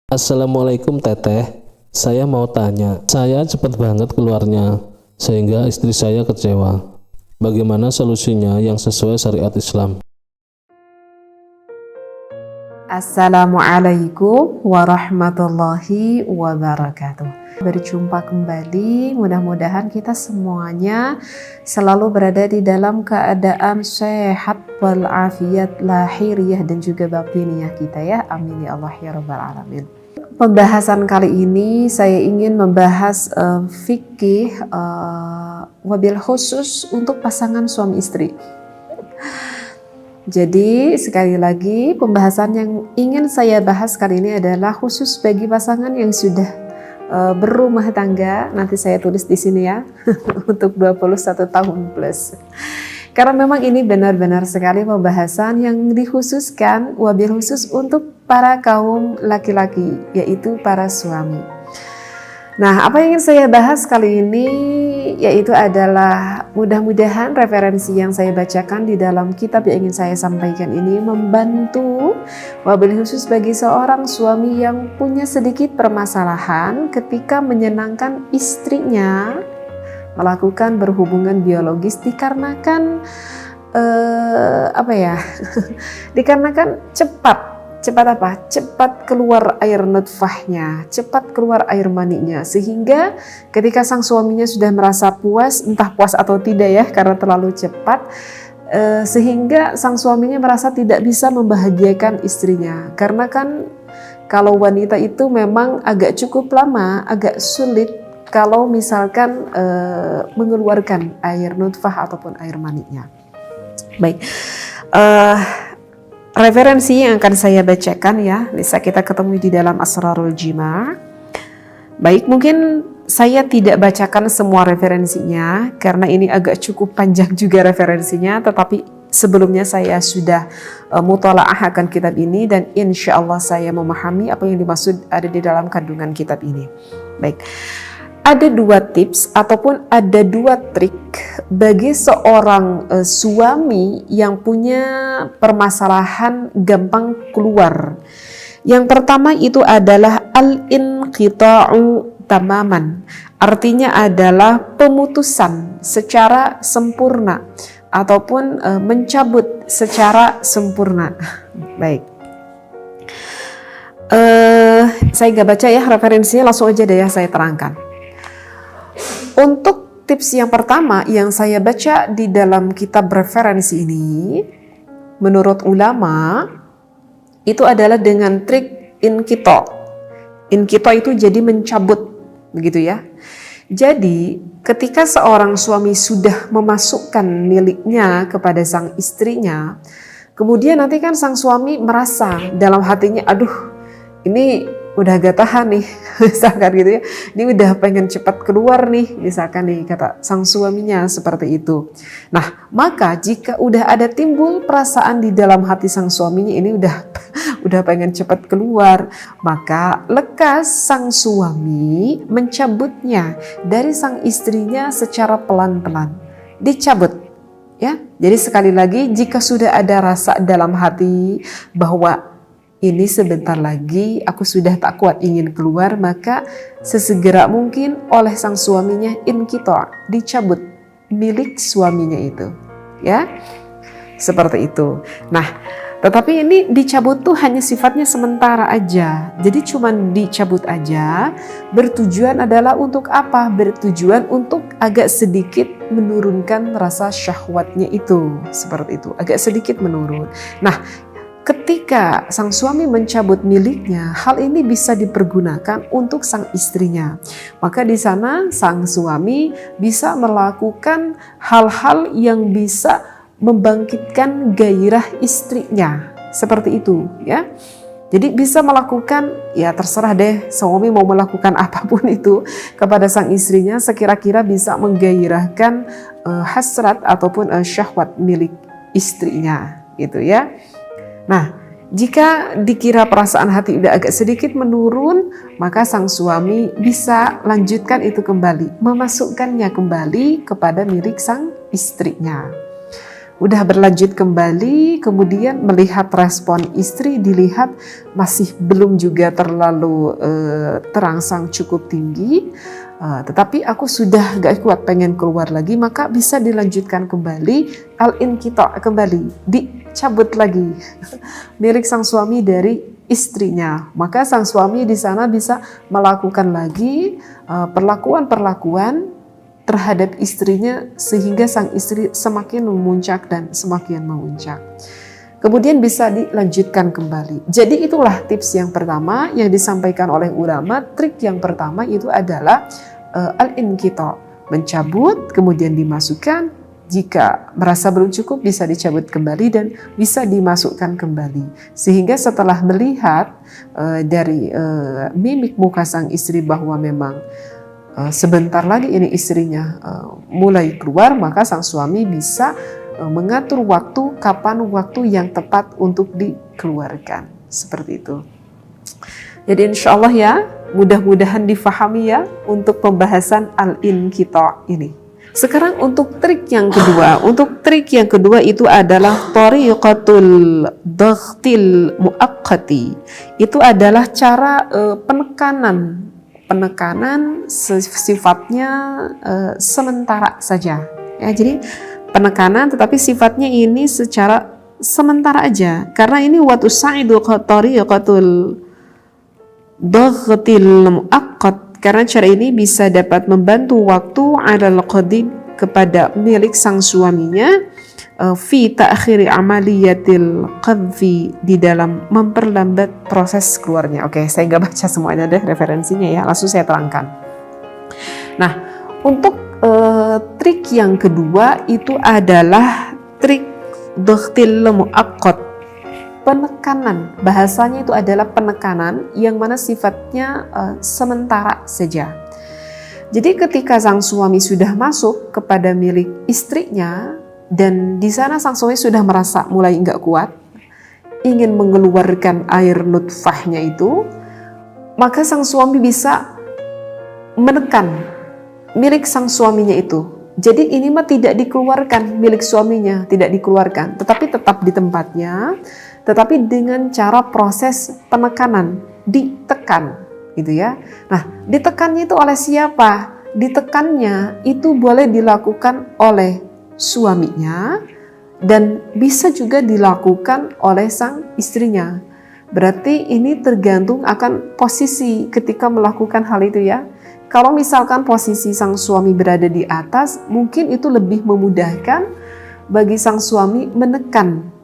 Assalamualaikum Teteh, saya mau tanya, saya cepat banget keluarnya sehingga istri saya kecewa. Bagaimana solusinya yang sesuai syariat Islam? Assalamualaikum warahmatullahi wabarakatuh. Berjumpa kembali, mudah-mudahan kita semuanya selalu berada di dalam keadaan sehat walafiat lahiriah dan juga batiniah kita ya. Amin ya Allah ya rabbal alamin. Pembahasan kali ini saya ingin membahas fikih wabil khusus untuk pasangan suami istri. Jadi sekali lagi pembahasan yang ingin saya bahas kali ini adalah khusus bagi pasangan yang sudah berumah tangga. Nanti saya tulis di sini ya untuk 21 tahun plus. Karena memang ini benar-benar sekali pembahasan yang dikhususkan wabil khusus untuk para kaum laki-laki, yaitu para suami. Nah, apa yang ingin saya bahas kali ini yaitu adalah mudah-mudahan referensi yang saya bacakan di dalam kitab yang ingin saya sampaikan ini membantu wabil khusus bagi seorang suami yang punya sedikit permasalahan ketika menyenangkan istrinya melakukan berhubungan biologis dikarenakan dikarenakan cepat keluar air nutfahnya, cepat keluar air maninya, sehingga ketika sang suaminya sudah merasa puas, entah puas atau tidak ya karena terlalu cepat, sehingga sang suaminya merasa tidak bisa membahagiakan istrinya. Karena kan kalau wanita itu memang agak cukup lama, agak sulit kalau misalkan mengeluarkan air nutfah ataupun air maninya. Baik, referensi yang akan saya bacakan ya, bisa kita ketemu di dalam Asrarul Jima'. Baik, mungkin saya tidak bacakan semua referensinya karena ini agak cukup panjang juga referensinya, tetapi sebelumnya saya sudah mutalaah akan kitab ini dan insya Allah saya memahami apa yang dimaksud ada di dalam kandungan kitab ini. Baik, ada dua tips ataupun ada dua trik bagi seorang suami yang punya permasalahan gampang keluar. Yang pertama itu adalah al-inqita'u tamaman. Artinya adalah pemutusan secara sempurna ataupun mencabut secara sempurna. Baik. Saya nggak baca ya referensinya, langsung aja deh ya saya terangkan. Untuk tips yang pertama yang saya baca di dalam kitab referensi ini, menurut ulama, itu adalah dengan trik inqita'. Inqita' itu jadi mencabut, begitu ya. Jadi ketika seorang suami sudah memasukkan miliknya kepada sang istrinya, kemudian nanti kan sang suami merasa dalam hatinya, aduh ini udah gak tahan nih, misalkan gitu ya, ini udah pengen cepat keluar nih, misalkan nih kata sang suaminya seperti itu. Nah, maka jika udah ada timbul perasaan di dalam hati sang suaminya ini udah pengen cepat keluar, maka lekas sang suami mencabutnya dari sang istrinya secara pelan-pelan, dicabut. Ya, jadi sekali lagi jika sudah ada rasa dalam hati bahwa ini sebentar lagi aku sudah tak kuat ingin keluar, maka sesegera mungkin oleh sang suaminya inqita', dicabut milik suaminya itu. Ya, seperti itu. Nah, tetapi ini dicabut tuh hanya sifatnya sementara aja. Jadi cuman dicabut aja, bertujuan adalah untuk apa? Bertujuan untuk agak sedikit menurunkan rasa syahwatnya itu. Seperti itu, agak sedikit menurun. Nah, ketika sang suami mencabut miliknya, hal ini bisa dipergunakan untuk sang istrinya. Maka di sana sang suami bisa melakukan hal-hal yang bisa membangkitkan gairah istrinya. Seperti itu ya. Jadi bisa melakukan, ya terserah deh suami mau melakukan apapun itu kepada sang istrinya sekira-kira bisa menggairahkan hasrat ataupun syahwat milik istrinya gitu ya. Nah, jika dikira perasaan hati udah agak sedikit menurun, maka sang suami bisa lanjutkan itu kembali, memasukkannya kembali kepada milik sang istrinya. udah berlanjut kembali, kemudian melihat respon istri, dilihat masih belum juga terlalu terangsang cukup tinggi, tetapi aku sudah gak kuat pengen keluar lagi, maka bisa dilanjutkan kembali, al-inqita' kembali, dicabut lagi milik sang suami dari istrinya. Maka sang suami di sana bisa melakukan lagi perlakuan-perlakuan terhadap istrinya sehingga sang istri semakin memuncak dan semakin memuncak. Kemudian bisa dilanjutkan kembali. Jadi itulah tips yang pertama yang disampaikan oleh ulama. Trik yang pertama itu adalah al-inqita', mencabut kemudian dimasukkan. Jika merasa belum cukup bisa dicabut kembali dan bisa dimasukkan kembali. Sehingga setelah melihat dari mimik muka sang istri bahwa memang sebentar lagi ini istrinya mulai keluar, maka sang suami bisa mengatur waktu, kapan waktu yang tepat untuk dikeluarkan. Seperti itu. Jadi insya Allah ya, mudah-mudahan difahami ya untuk pembahasan al-inqita' ini. Sekarang untuk trik yang kedua. Untuk trik yang kedua itu adalah tariqatul dhaghtil muaqqati. Itu adalah cara penekanan sifatnya sementara saja. Ya, jadi penekanan tetapi sifatnya ini secara sementara aja. Karena ini wa tusaidu tariqatul dhaghtil muaqqat. Karena cara ini bisa dapat membantu waktu alal qadid kepada milik sang suaminya fi ta'khiri amaliyatil qadfi, di dalam memperlambat proses keluarnya. Oke, saya nggak baca semuanya deh referensinya ya, langsung saya terangkan. Nah, untuk trik yang kedua itu adalah trik dhaghtil muaqqat. Penekanan, bahasanya itu adalah penekanan yang mana sifatnya sementara saja. Jadi ketika sang suami sudah masuk kepada milik istrinya dan di sana sang suami sudah merasa mulai enggak kuat, ingin mengeluarkan air nutfahnya itu, maka sang suami bisa menekan milik sang suaminya itu. Jadi ini mah tidak dikeluarkan milik suaminya, tidak dikeluarkan, tetapi tetap di tempatnya. Tetapi dengan cara proses penekanan, ditekan gitu ya. Nah, ditekannya itu oleh siapa? Ditekannya itu boleh dilakukan oleh suaminya dan bisa juga dilakukan oleh sang istrinya. Berarti ini tergantung akan posisi ketika melakukan hal itu ya. Kalau misalkan posisi sang suami berada di atas, mungkin itu lebih memudahkan bagi sang suami menekan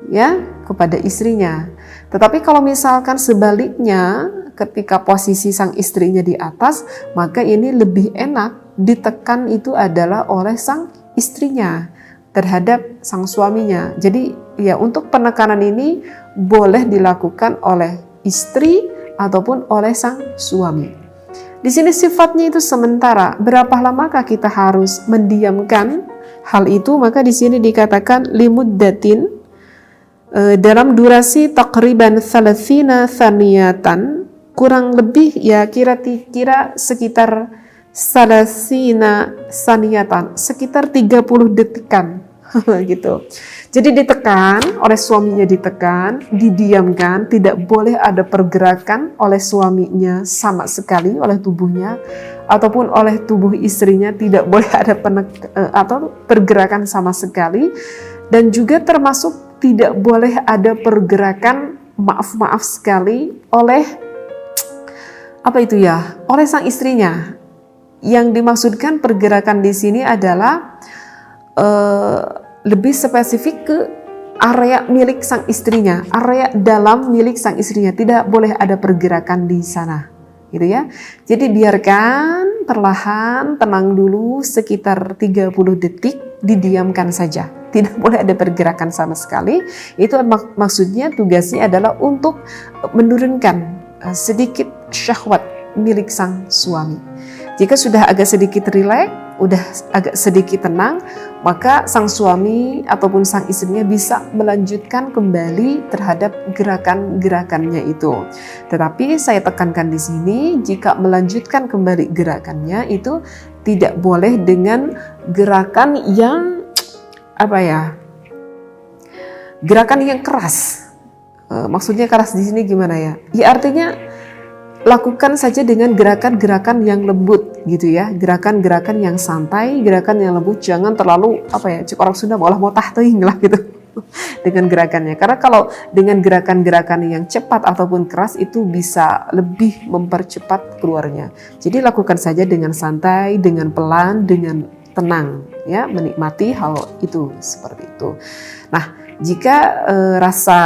ya kepada istrinya. Tetapi kalau misalkan sebaliknya, ketika posisi sang istrinya di atas, maka ini lebih enak ditekan itu adalah oleh sang istrinya terhadap sang suaminya. Jadi ya untuk penekanan ini boleh dilakukan oleh istri ataupun oleh sang suami. Di sini sifatnya itu sementara. Berapa lamakah kita harus mendiamkan hal itu? Maka di sini dikatakan limuddatin, dalam durasi takriban 30 thaniyatan, kurang lebih ya kira-kira sekitar 30 thaniyatan, sekitar 30 detikan gitu. Jadi ditekan oleh suaminya, ditekan, didiamkan, tidak boleh ada pergerakan oleh suaminya sama sekali, oleh tubuhnya ataupun oleh tubuh istrinya, tidak boleh ada atau pergerakan sama sekali, dan juga termasuk tidak boleh ada pergerakan maaf sekali oleh apa itu ya? Oleh sang istrinya. Yang dimaksudkan pergerakan di sini adalah lebih spesifik ke area milik sang istrinya, area dalam milik sang istrinya. Tidak boleh ada pergerakan di sana, gitu ya. Jadi biarkan perlahan, tenang dulu sekitar 30 detik, didiamkan saja. Tidak boleh ada pergerakan sama sekali. Itu maksudnya, tugasnya adalah untuk menurunkan sedikit syahwat milik sang suami. Jika sudah agak sedikit rileks, udah agak sedikit tenang, maka sang suami ataupun sang istrinya bisa melanjutkan kembali terhadap gerakan-gerakannya itu. Tetapi saya tekankan di sini, jika melanjutkan kembali gerakannya itu tidak boleh dengan gerakan yang gerakan yang keras. Maksudnya keras di sini gimana ya? Ya artinya lakukan saja dengan gerakan-gerakan yang lembut gitu ya, gerakan-gerakan yang santai, gerakan yang lembut, jangan terlalu cik orang Sunda malah mau teuing lah gitu dengan gerakannya. Karena kalau dengan gerakan-gerakan yang cepat ataupun keras itu bisa lebih mempercepat keluarnya. Jadi lakukan saja dengan santai, dengan pelan, dengan tenang ya, menikmati hal itu seperti itu. Nah, jika rasa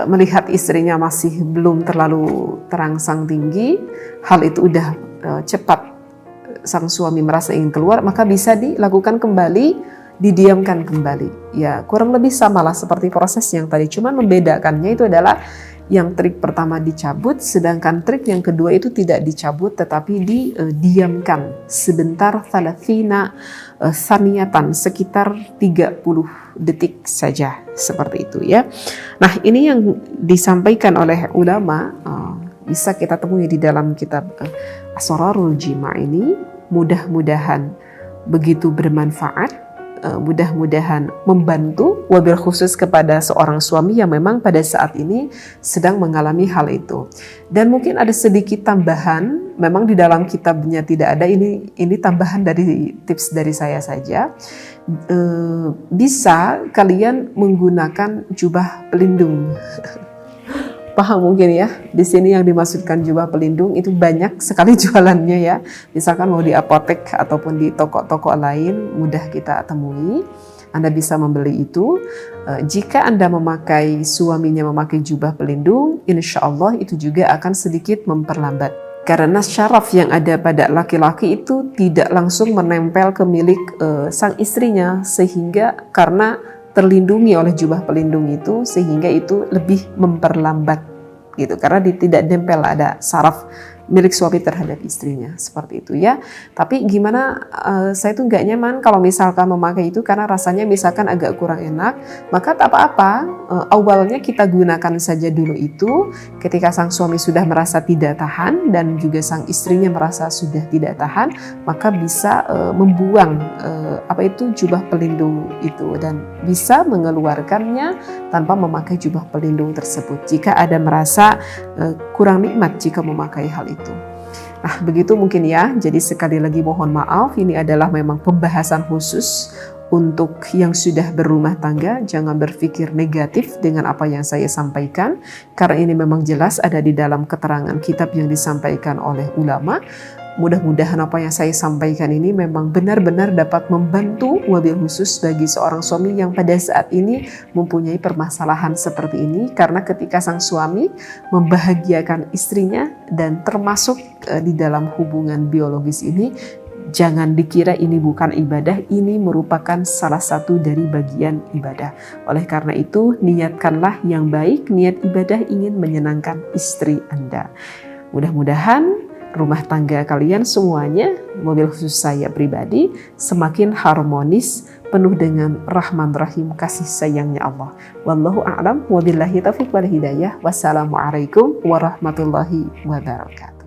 melihat istrinya masih belum terlalu terangsang tinggi, hal itu udah cepat sang suami merasa ingin keluar, maka bisa dilakukan kembali, didiamkan kembali. Ya kurang lebih samalah seperti proses yang tadi, cuman membedakannya itu adalah yang trik pertama dicabut, sedangkan trik yang kedua itu tidak dicabut tetapi didiamkan sebentar, thalathina saniyatan, sekitar 30 detik saja, seperti itu ya. Nah, ini yang disampaikan oleh ulama bisa kita temui di dalam kitab Asrarul Jima ini. Mudah-mudahan begitu bermanfaat, mudah-mudahan membantu, wabil khusus kepada seorang suami yang memang pada saat ini sedang mengalami hal itu. Dan mungkin ada sedikit tambahan, memang di dalam kitabnya tidak ada, ini tambahan dari tips dari saya saja. Bisa kalian menggunakan jubah pelindung. Paham mungkin ya, di sini yang dimaksudkan jubah pelindung itu banyak sekali jualannya ya. Misalkan mau di apotek ataupun di toko-toko lain mudah kita temui. Anda bisa membeli itu. Jika Anda suaminya memakai jubah pelindung, insya Allah itu juga akan sedikit memperlambat. Karena syaraf yang ada pada laki-laki itu tidak langsung menempel ke milik sang istrinya, sehingga karena terlindungi oleh jubah pelindung itu, sehingga itu lebih memperlambat gitu, karena tidak nempel ada saraf milik suami terhadap istrinya, seperti itu ya. Tapi gimana, saya tuh nggak nyaman kalau misalkan memakai itu karena rasanya misalkan agak kurang enak, maka tak apa-apa, awalnya kita gunakan saja dulu itu. Ketika sang suami sudah merasa tidak tahan dan juga sang istrinya merasa sudah tidak tahan, maka bisa membuang jubah pelindung itu dan bisa mengeluarkannya tanpa memakai jubah pelindung tersebut jika ada merasa kurang nikmat jika memakai hal itu. Nah, begitu mungkin ya. Jadi sekali lagi mohon maaf, ini adalah memang pembahasan khusus untuk yang sudah berumah tangga. Jangan berpikir negatif dengan apa yang saya sampaikan, karena ini memang jelas ada di dalam keterangan kitab yang disampaikan oleh ulama. Mudah-mudahan apa yang saya sampaikan ini memang benar-benar dapat membantu, wabil khusus bagi seorang suami yang pada saat ini mempunyai permasalahan seperti ini. Karena ketika sang suami membahagiakan istrinya dan termasuk di dalam hubungan biologis ini, jangan dikira ini bukan ibadah, ini merupakan salah satu dari bagian ibadah. Oleh karena itu, niatkanlah yang baik, niat ibadah ingin menyenangkan istri Anda. Mudah-mudahan rumah tangga kalian semuanya, wabil khusus saya pribadi, semakin harmonis, penuh dengan rahman rahim kasih sayangnya Allah. Wallahu a'lam, wabillahi taufiq wal hidayah. Wassalamualaikum warahmatullahi wabarakatuh.